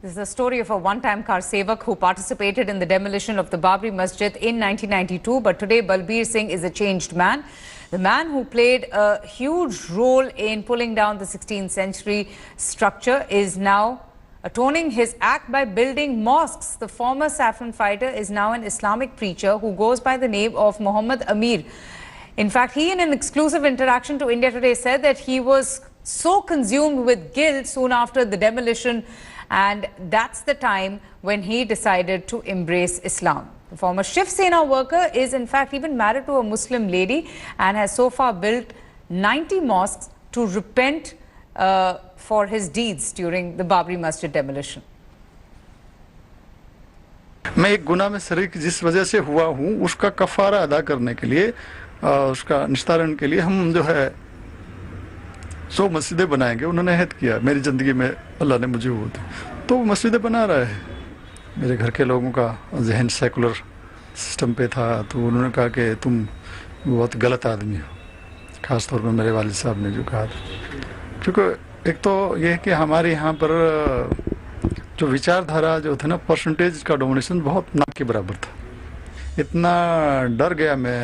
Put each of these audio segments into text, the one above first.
This is the story of a one-time car sevak who participated in the demolition of the Babri Masjid in 1992. But today, Balbir Singh is a changed man. The man who played a huge role in pulling down the 16th century structure is now atoning his act by building mosques. The former saffron fighter is now an Islamic preacher who goes by the name of Muhammad Amir. In fact, he in an exclusive interaction to India Today said that he was so consumed with guilt soon after the demolition, and that's the time when he decided to embrace Islam. The former Shiv Sena worker is in fact even married to a Muslim lady and has so far built 90 mosques to repent for his deeds during the Babri Masjid demolition. मैं एक गुनाह में शरीक जिस वजह से हुआ हूँ उसका कफारा अदा करने के लिए उसका निस्तारण के लिए हम जो है 100 मस्जिदें बनाएंगे। उन्होंने अहद किया मेरी ज़िंदगी में, अल्लाह ने मुझे वो दी तो वो मस्जिदें बना रहा है। मेरे घर के लोगों का जहन सेकुलर सिस्टम पे था तो उन्होंने कहा कि तुम बहुत गलत आदमी हो, ख़ास तौर पर मेरे वालिद साहब ने जो कहा था। क्योंकि एक तो ये है कि हमारे यहाँ पर जो विचारधारा जो था ना, परसेंटेज का डोमिनेशन बहुत ना के बराबर था। इतना डर गया मैं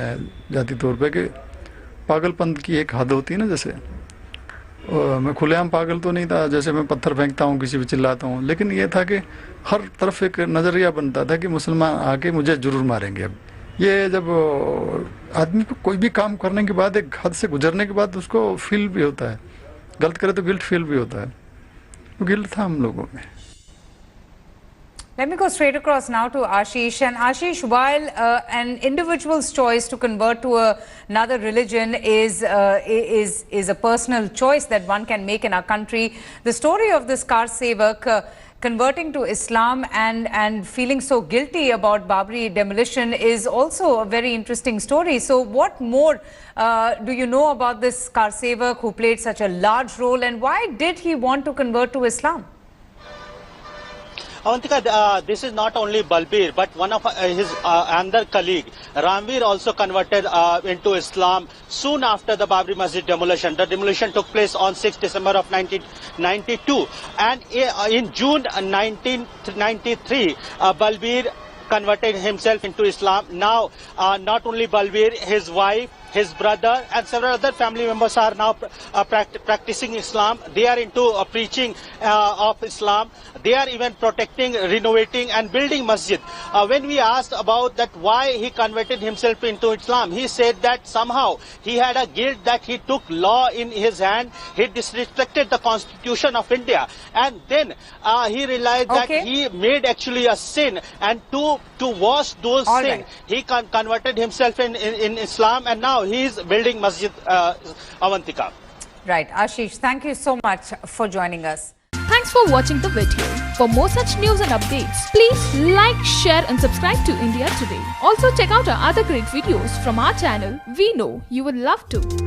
जाती तौर पे कि पागलपन की एक हद होती है ना, जैसे मैं खुलेआम पागल तो नहीं था, जैसे मैं पत्थर फेंकता हूँ, किसी पे चिल्लाता हूँ, लेकिन ये था कि हर तरफ एक नज़रिया बनता था कि मुसलमान आके मुझे जरूर मारेंगे। अब ये जब आदमी को कोई भी काम करने के बाद एक हद से गुजरने के बाद उसको फील भी होता है, गलत करे तो गिल्ट फील भी होता है, तो गिल्ट था हम लोगों में। Let me go straight across now to Ashish. And Ashish, while an individual's choice to convert to another religion is a personal choice that one can make in our country, the story of this car sevak converting to Islam and feeling so guilty about Babri demolition is also a very interesting story. So what more do you know about this car sevak who played such a large role, and why did he want to convert to Islam? Avantika, this is not only Balbir, but one of his another colleague, Ramveer, also converted into Islam soon after the Babri Masjid demolition. The demolition took place on 6 December of 1992. And in June 1993, Balbir converted himself into Islam. Now, not only Balbir, his wife, his brother and several other family members are now practicing Islam. They are into preaching of Islam. They are even protecting, renovating and building masjid. When we asked about that why he converted himself into Islam, he said that somehow he had a guilt that he took law in his hand. He disrespected the constitution of India. And then he realized that he made actually a sin, and to wash those sins, he converted himself in Islam, and now he is building masjid, Avantika. Right. Ashish, thank you so much for joining us. Thanks for watching the video. For more such news and updates, please like, share and subscribe to India Today. Also check out our other great videos from our channel. We know you would love to.